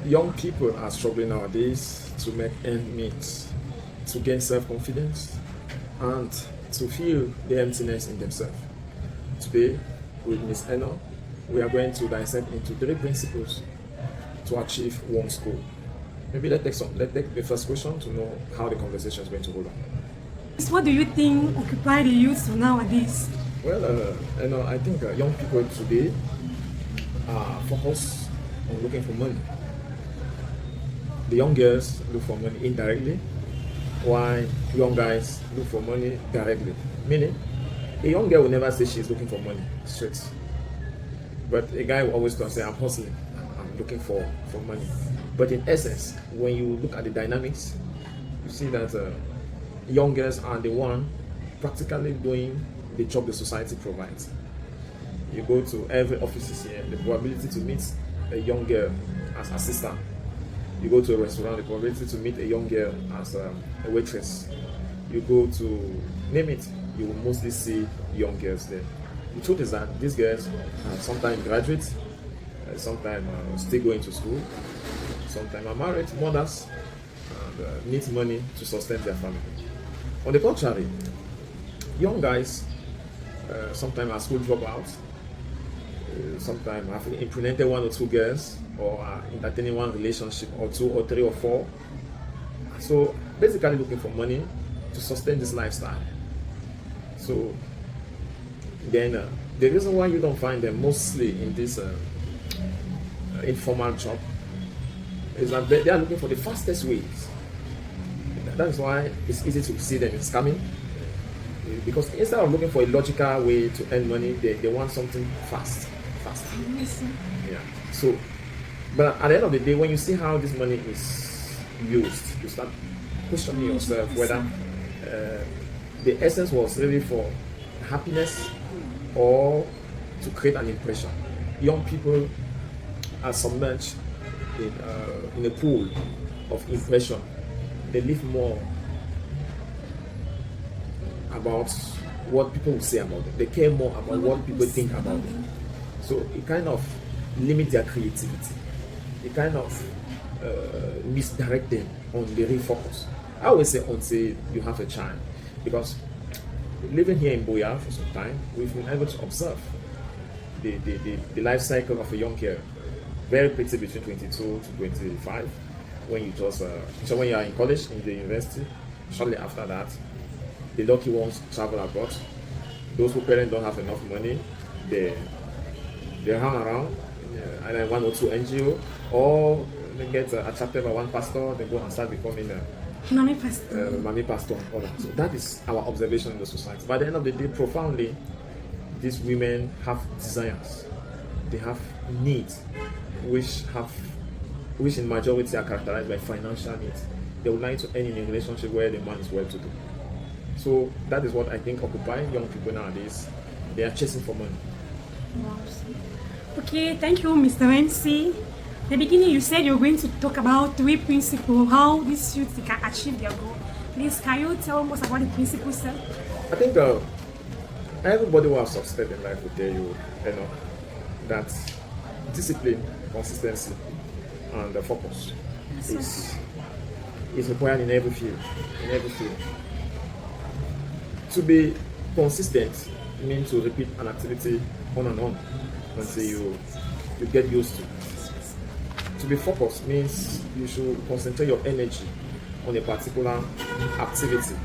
young people are struggling nowadays to make ends meet, to gain self-confidence, and to feel the emptiness in themselves. Today, with Miss Eno, we are going to dissect into three principles to achieve one's goal. Maybe let's take the first question to know how the conversation is going to roll on. What do you think occupy the youth nowadays? Well, I think young people today are focused on looking for money. The young girls look for money indirectly, while young guys look for money directly. Meaning, a young girl will never say she's looking for money straight, but a guy will always come and say, "I'm hustling, I'm looking for money." But in essence, when you look at the dynamics, you see that young girls are the one practically doing the job the society provides. You go to every office here, the probability to meet a young girl as assistant. You go to a restaurant, the probability to meet a young girl as a waitress. You go to, name it, you will mostly see young girls there. The truth is that these girls sometimes graduate, sometimes still going to school, sometimes are married, mothers, and need money to sustain their family. On the contrary, young guys sometimes are school dropouts, sometimes have impregnated one or two girls, or are entertaining one relationship or two or three or four. So basically looking for money to sustain this lifestyle. So then the reason why you don't find them mostly in this informal job is that they are looking for the fastest ways. That's why it's easy to see them in scamming, because instead of looking for a logical way to earn money, they want something fast. Yeah. So, but at the end of the day, when you see how this money is used, you start questioning yourself whether the essence was really for happiness or to create an impression. Young people are submerged in a pool of impression. They live more about what people will say about them. They care more about what people think about them. So it kind of limits their creativity. It kind of misdirect them on the real focus. I always say until you have a child, because living here in Boya for some time, we've been able to observe the life cycle of a young girl. Very pretty between 22 to 25. When you just so when you are in college, in the university, shortly after that, the lucky ones travel abroad. Those who parents don't have enough money, they hang around either one or two NGO, or they get attracted by one pastor, they go and start becoming Mommy pastor. Mommy pastor and all that. So that is our observation in the society. By the end of the day, profoundly, these women have desires, they have needs, which in majority are characterized by financial needs. They would like to end in a relationship where the man is well to do. So that is what I think occupy young people nowadays. They are chasing for money. Wow. Okay, thank you, Mr. MC. In the beginning, you said you're going to talk about three principles, how these youth can achieve their goal. Please, can you tell us about the principles, sir? I think everybody who has succeeded in life will tell you, that discipline, consistency, and focus is required in every field. To be consistent means to repeat an activity on and on until you get used to it. To be focused means you should concentrate your energy on a particular activity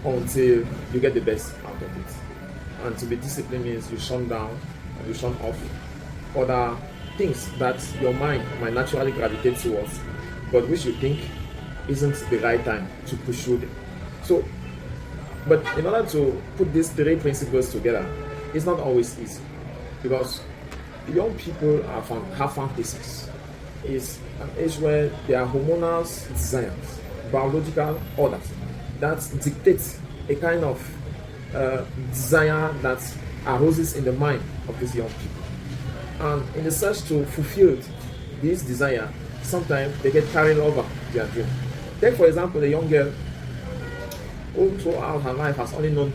until you get the best out of it. And to be disciplined means you shun down and you shun off other things that your mind might naturally gravitate towards, but which you think isn't the right time to pursue them. So, but in order to put these three principles together, it's not always easy, because young people have fantasies. It's an age where there are hormonal desires, biological orders that dictate a kind of desire that arises in the mind of these young people. And in the search to fulfill this desire, sometimes they get carried over their dream. Take for example a young girl who throughout her life has only known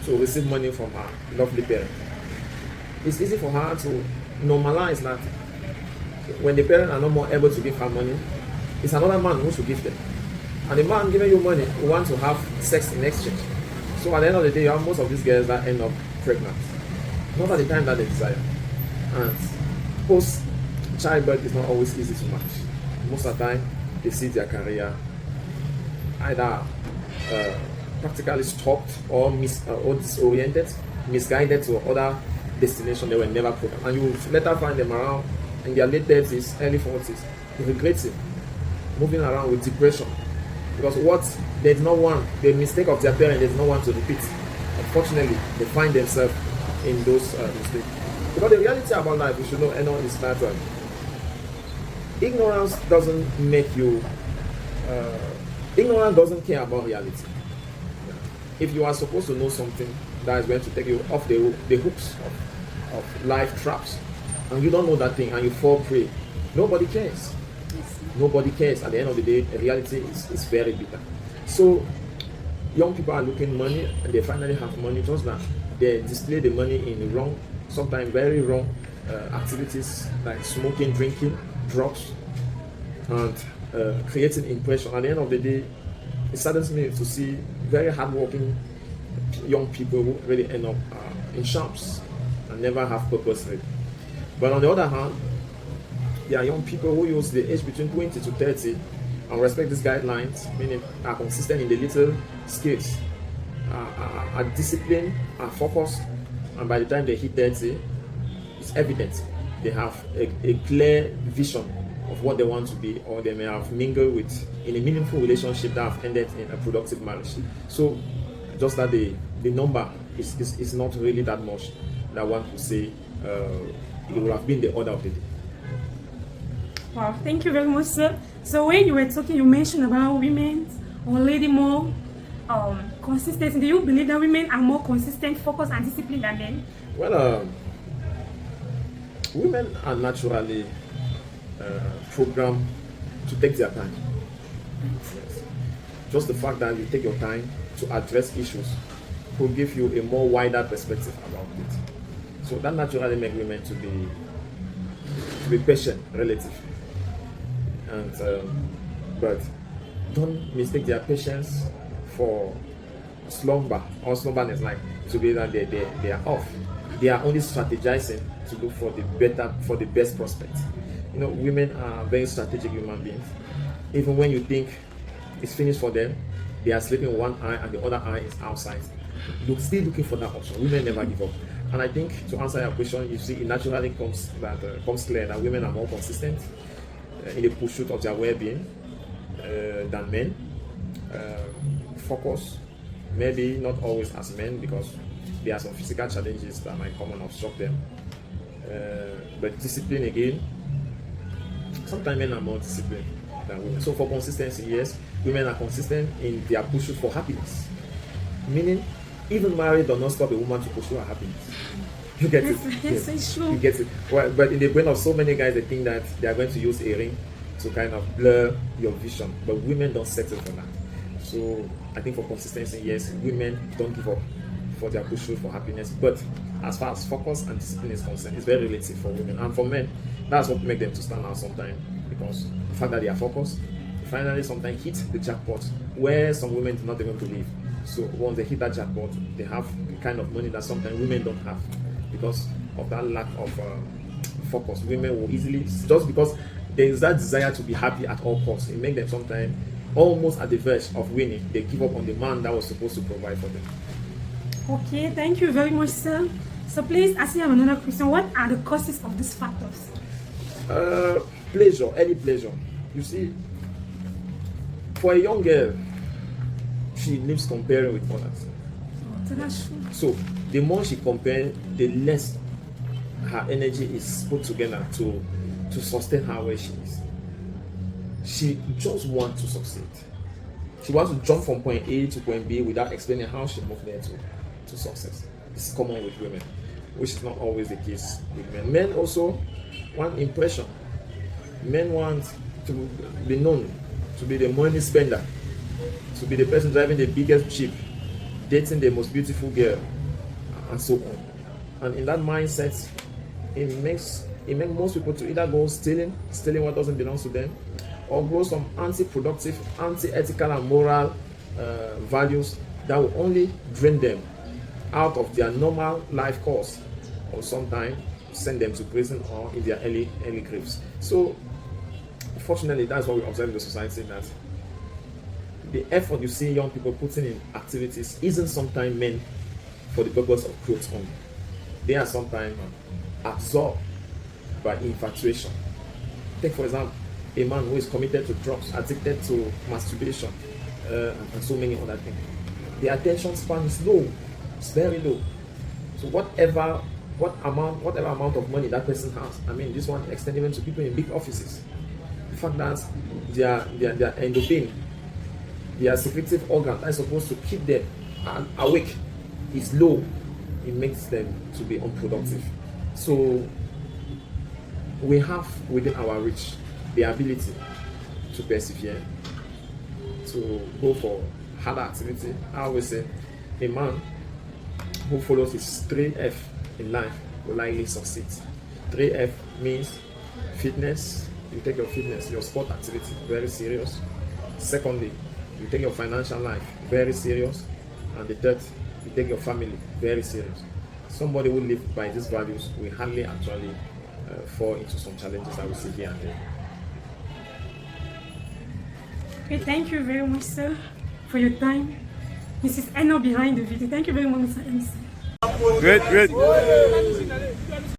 to receive money from her lovely parent. It's easy for her to normalize that when the parents are no more able to give her money, it's another man who should give them. And the man giving you money who wants to have sex in exchange. So at the end of the day, you have most of these girls that end up pregnant. Not at the time that they desire. And post childbirth is not always easy to manage. Most of the time, they see their career either practically stopped or disoriented, misguided to other destination they were never programmed. And you later find them around in their late 30s, early 40s, regretting, moving around with depression. Because what they did not want, the mistake of their parents, they did not want to repeat. Unfortunately, they find themselves in those mistakes. Because the reality about life, you should know, is that ignorance doesn't make you, ignorance doesn't care about reality. If you are supposed to know something that is going to take you off the hooks of life traps, and you don't know that thing and you fall prey, nobody cares. Nobody cares. At the end of the day, the reality is very bitter. So young people are looking money and they finally have money, just that they display the money in wrong, sometimes very wrong activities like smoking, drinking, drugs, and creating impression. At the end of the day, it saddens me to see very hardworking young people who really end up in shops and never have purpose. But on the other hand, there are young people who use the age between 20 to 30 and respect these guidelines, meaning are consistent in the little skills, are disciplined, are focused, and by the time they hit 30, it's evident they have a clear vision of what they want to be, or they may have mingled with in a meaningful relationship that have ended in a productive marriage. So just that the number is not really that much that one could say it would have been the order of the day. Wow, thank you very much, sir. So when you were talking, you mentioned about women or lady more consistent. Do you believe that women are more consistent, focused, and disciplined than men? Well, women are naturally programmed to take their time. Yes. Just the fact that you take your time to address issues will give you a more wider perspective about it. So that naturally makes women to be patient, relatively. And but don't mistake their patience for slumber or slumberness, like to be that they are off. They are only strategizing to look for the best prospects. You know, women are very strategic human beings. Even when you think it's finished for them, they are sleeping with one eye and the other eye is outside. Still looking for that option. Women never give up. And I think to answer your question, you see, it naturally comes clear that women are more consistent in the pursuit of their well-being than men. Focus, maybe not always as men, because there are some physical challenges that might come and obstruct them. But discipline again, sometimes men are more disciplined than women. So for consistency, yes, women are consistent in their pursuit for happiness. Meaning, even marriage does not stop a woman to pursue her happiness. You get it? Yes, it's true. You get it. Well, but in the brain of so many guys, they think that they are going to use a ring to kind of blur your vision. But women don't settle for that. So I think for consistency, yes, women don't give up for their pursuit for happiness. But as far as focus and discipline is concerned, it's very relative for women. And for men, that's what makes them to stand out sometimes. Because the fact that they are focused, finally sometimes hit the jackpot where some women do not even believe. So once they hit that jackpot, they have the kind of money that sometimes women don't have. Because of that lack of focus, women will easily, just because there is that desire to be happy at all costs, it makes them sometimes almost at the verge of winning. They give up on the man that was supposed to provide for them. Okay, thank you very much, sir. So please, as you have another question, what are the causes of these factors? Pleasure, any pleasure. You see, for a young girl, she lives comparing with others. So that's true. So the more she compares, the less her energy is put together to sustain her where she is. She just wants to succeed. She wants to jump from point A to point B without explaining how she moved there to success. It's common with women, which is not always the case with men. Men also want impression. Men want to be known, to be the money spender, to be the person driving the biggest jeep, dating the most beautiful girl, and so on. And in that mindset, it makes it makes most people to either go stealing what doesn't belong to them, or go some anti-productive, anti-ethical and moral values that will only drain them out of their normal life course, or sometimes send them to prison or in their early graves. So fortunately, that's what we observe in the society, that the effort you see young people putting in activities isn't sometimes meant for the purpose of growth only. They are sometimes absorbed by infatuation. Take for example a man who is committed to drugs, addicted to masturbation, and so many other things. The attention span is low, it's very low. So whatever amount of money that person has, I mean, this one extends even to people in big offices. The fact that their endorphin, their secretive organ that is supposed to keep them awake, is low, it makes them to be unproductive. So we have within our reach the ability to persevere, to go for harder activity. I always say a man who follows his 3F in life will likely succeed. 3F means fitness. You take your fitness, your sport activity very serious. Secondly, you take your financial life very serious. And the third, you take your family very serious. Somebody who lives by these values will hardly actually fall into some challenges that we see here and there. Okay, thank you very much, sir, for your time. Mrs. Eno behind the video. Thank you very much, Mr. MC. Great.